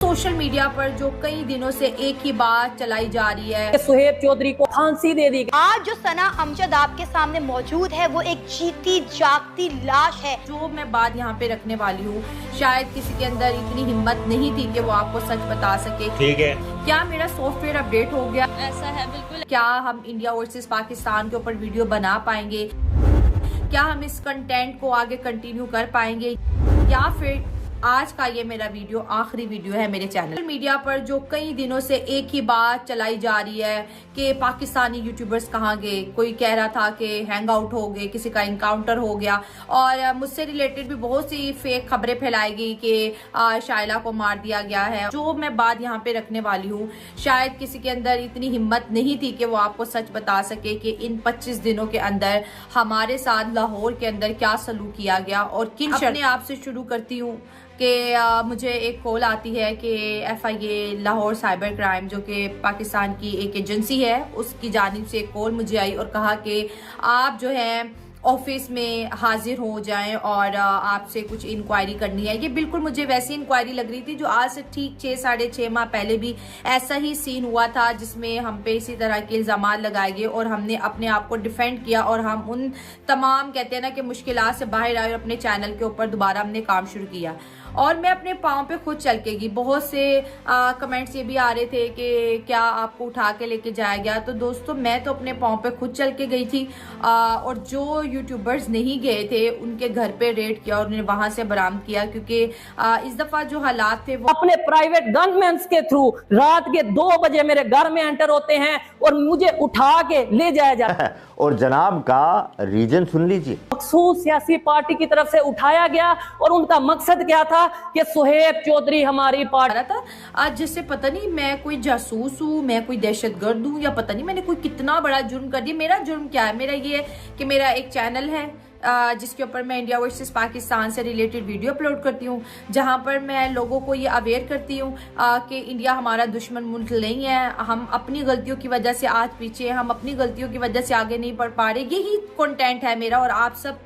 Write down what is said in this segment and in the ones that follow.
Social media पर जो कई दिनों से एक ही बात चलाई जा रही है, सुहेब चौधरी को फांसी दे दी। आज जो सना अमजद आपके सामने मौजूद है वो एक जीती जागती लाश है। जो मैं बात यहाँ पे रखने वाली हूँ, शायद किसी के अंदर इतनी हिम्मत नहीं थी कि वो आपको सच बता सके। ठीक है, क्या मेरा सॉफ्टवेयर अपडेट हो गया? ऐसा है बिल्कुल। क्या हम इंडिया वर्सेस पाकिस्तान के ऊपर वीडियो बना पाएंगे? क्या हम इस कंटेंट को आगे कंटिन्यू कर पाएंगे, या फिर आज का ये मेरा वीडियो आखिरी वीडियो है मेरे चैनल मीडिया पर? जो कई दिनों से एक ही बात चलाई जा रही है कि पाकिस्तानी यूट्यूबर्स कहाँ गए। कोई कह रहा था कि हैंग आउट हो गए, किसी का इनकाउंटर हो गया, और मुझसे रिलेटेड भी बहुत सी फेक खबरें फैलाई गई कि शाइला को मार दिया गया है। जो मैं बात यहाँ पे रखने वाली हूँ, शायद किसी के अंदर इतनी हिम्मत नहीं थी कि वो आपको सच बता सके कि इन 25 दिनों के अंदर हमारे साथ लाहौर के अंदर क्या सलूक किया गया और किन। अपने आप से शुरू करती हूँ कि मुझे एक कॉल आती है कि FIA लाहौर साइबर क्राइम, जो कि पाकिस्तान की एक एजेंसी है, उसकी जानिब से एक कॉल मुझे आई और कहा कि आप जो है ऑफिस में हाजिर हो जाएं और आपसे कुछ इंक्वायरी करनी है। ये बिल्कुल मुझे वैसी इंक्वायरी लग रही थी जो आज से ठीक 6-6.5 माह पहले भी ऐसा ही सीन हुआ था, जिसमें हम पे इसी तरह के इल्जाम लगाए गए और हमने अपने आप को डिफेंड किया और हम उन तमाम, कहते हैं ना कि मुश्किलात से बाहर आए और अपने चैनल के ऊपर दोबारा हमने काम शुरू किया। और मैं अपने पाँव पे खुद चल के गई। बहुत से कमेंट्स ये भी आ रहे थे कि क्या आपको उठा के लेके जाया गया। तो दोस्तों, मैं तो अपने पाँव पे खुद चल के गई थी, और जो यूट्यूबर्स नहीं गए थे उनके घर पे रेड किया और उन्हें वहां से बरामद किया, क्योंकि इस दफा जो हालात थे वो अपने प्राइवेट गनमैन के थ्रू रात के 2 बजे मेरे घर में एंटर होते हैं और मुझे उठा के ले जाया जाता है। और जनाब का रीजन सुन लीजिए। मखसूस सियासी पार्टी की तरफ से उठाया गया और उनका मकसद क्या था कि सुहेब चौधरी हमारी पार्टी था। आज जिससे पता नहीं मैं कोई जासूस हूँ, मैं कोई दहशतगर्द हूँ, या पता नहीं मैंने कोई कितना बड़ा जुर्म कर दिया। मेरा जुर्म क्या है? मेरा ये है कि मेरा एक चैनल है जिसके ऊपर मैं इंडिया वर्सेस पाकिस्तान से रिलेटेड वीडियो अपलोड करती हूँ, जहाँ पर मैं लोगों को ये अवेयर करती हूँ कि इंडिया हमारा दुश्मन मुल्क नहीं है। हम अपनी गलतियों की वजह से आज पीछे हैं, हम अपनी गलतियों की वजह से आगे नहीं बढ़ पा रहे। यही कंटेंट है मेरा, और आप सब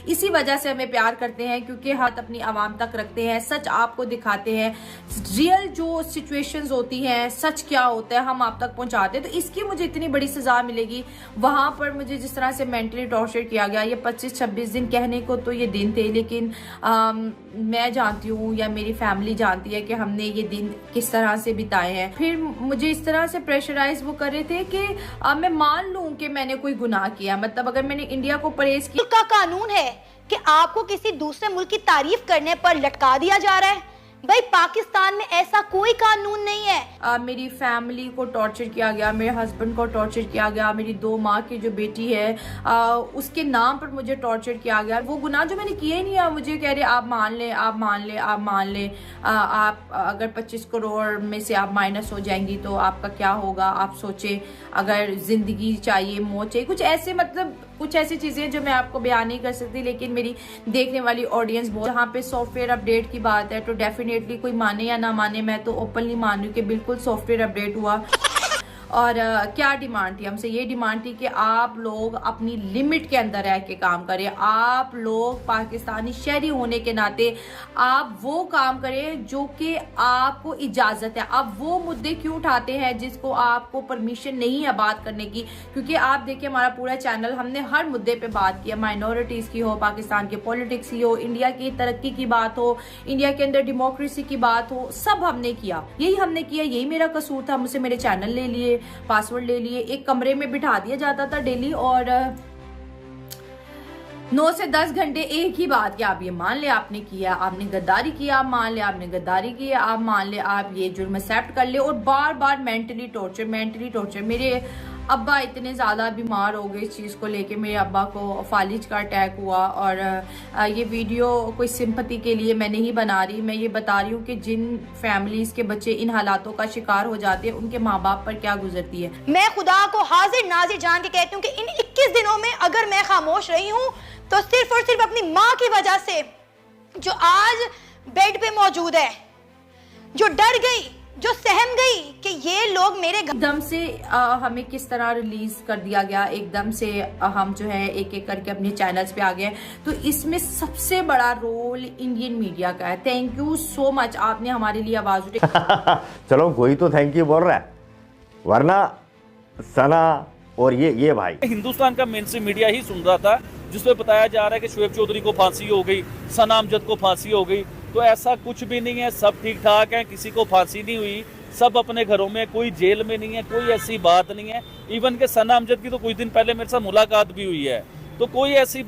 इसी वजह से हमें प्यार करते हैं, क्योंकि हाथ अपनी आवाम तक रखते हैं, सच आपको दिखाते हैं, रियल जो सिचुएशंस होती हैं, सच क्या होता है हम आप तक पहुंचाते हैं। तो इसकी मुझे इतनी बड़ी सजा मिलेगी। वहां पर मुझे जिस तरह से मेंटली टॉर्चर किया गया, ये 25-26 दिन कहने को तो ये दिन थे, लेकिन मैं जानती हूँ या मेरी फैमिली जानती है कि हमने ये दिन किस तरह से बिताए हैं। फिर मुझे इस तरह से प्रेशराइज वो कर रहे थे कि मैं मान लूं कि मैंने कोई गुनाह किया। मतलब अगर मैंने इंडिया को परहेज किया, का कानून है कि आपको किसी दूसरे मुल्क की तारीफ करने पर लटका दिया जा रहा है। भाई, पाकिस्तान में ऐसा कोई कानून नहीं है। मेरी फैमिली को टॉर्चर किया गया, मेरे हस्बैंड को टॉर्चर किया गया, मेरी 2 माँ की जो बेटी है उसके नाम पर मुझे टॉर्चर किया गया। वो गुनाह जो मैंने किए नहीं है, मुझे कह रहे आप मान ले, आप मान ले, आप मान ले। आप अगर 25 करोड़ में से आप माइनस हो जाएंगी तो आपका क्या होगा, आप सोचे। अगर जिंदगी चाहिए, मौत चाहिए, कुछ ऐसे, मतलब कुछ ऐसी चीजें जो मैं आपको बयान नहीं कर सकती, लेकिन मेरी देखने वाली ऑडियंस बहुत। जहाँ पे सॉफ्टवेयर अपडेट की बात है तो डेफिनेटली कोई माने या ना माने, मैं तो ओपनली मान रही हूँ कि बिल्कुल सॉफ्टवेयर अपडेट हुआ। और क्या डिमांड थी हमसे? ये डिमांड थी कि आप लोग अपनी लिमिट के अंदर रह के काम करें। आप लोग पाकिस्तानी शहरी होने के नाते आप वो काम करें जो कि आपको इजाजत है। आप वो मुद्दे क्यों उठाते हैं जिसको आपको परमिशन नहीं है बात करने की? क्योंकि आप देखिए, हमारा पूरा चैनल, हमने हर मुद्दे पे बात किया। माइनॉरिटीज की हो, पाकिस्तान की पॉलिटिक्स की हो, इंडिया की तरक्की की बात हो, इंडिया के अंदर डेमोक्रेसी की बात हो, सब हमने किया। यही हमने किया, यही मेरा कसूर था। मुझसे मेरे चैनल ले लिए, पासवर्ड ले लिए, एक कमरे में बिठा दिया जाता था डेली, और 9 से 10 घंटे एक ही बात कि आप ये मान ले आपने किया, आपने गद्दारी किया, आप मान ले आपने गद्दारी किया, आप मान ले आप ये जुर्म एक्सेप्ट कर ले, और बार बार मेंटली टॉर्चर। मेरे अब्बा इतने ज़्यादा बीमार हो गए इस चीज़ को लेके। मेरे अब्बा को फालिज का अटैक हुआ, और ये वीडियो कोई सिंपैथी के लिए मैं नहीं बना रही। मैं ये बता रही हूँ कि जिन फैमिलीज़ के बच्चे इन हालातों का शिकार हो जाते हैं, उनके माँ बाप पर क्या गुजरती है। मैं खुदा को हाजिर नाजिर जान के कहती हूँ कि इन 21 दिनों में अगर मैं खामोश रही हूँ तो सिर्फ और सिर्फ अपनी माँ की वजह से, जो आज बेड पे मौजूद है, जो डर गई जो सहम गई कि ये लोग मेरे घर एकदम से हमें किस तरह रिलीज कर दिया गया, एकदम से हम जो है एक एक करके अपने चैनल्स पे आ गए। तो इसमें सबसे बड़ा रोल इंडियन मीडिया का है। थैंक यू सो मच, आपने हमारे लिए आवाज उठाई। चलो कोई तो थैंक यू बोल रहा है, वरना सना और ये भाई हिंदुस्तान का मेन स्ट्रीम मीडिया ही सुन रहा था जिसमें बताया जा रहा है कि शोएब चौधरी को फांसी हो गई, सना अमजद को फांसी हो गई। तो ऐसा कुछ भी नहीं है, सब ठीक ठाक है, किसी को फांसी नहीं हुई, सब अपने घरों में, कोई जेल में नहीं है, कोई ऐसी बात नहीं है। इवन के सना अमजद की तो कुछ दिन पहले मेरे साथ मुलाकात भी हुई है, तो कोई ऐसी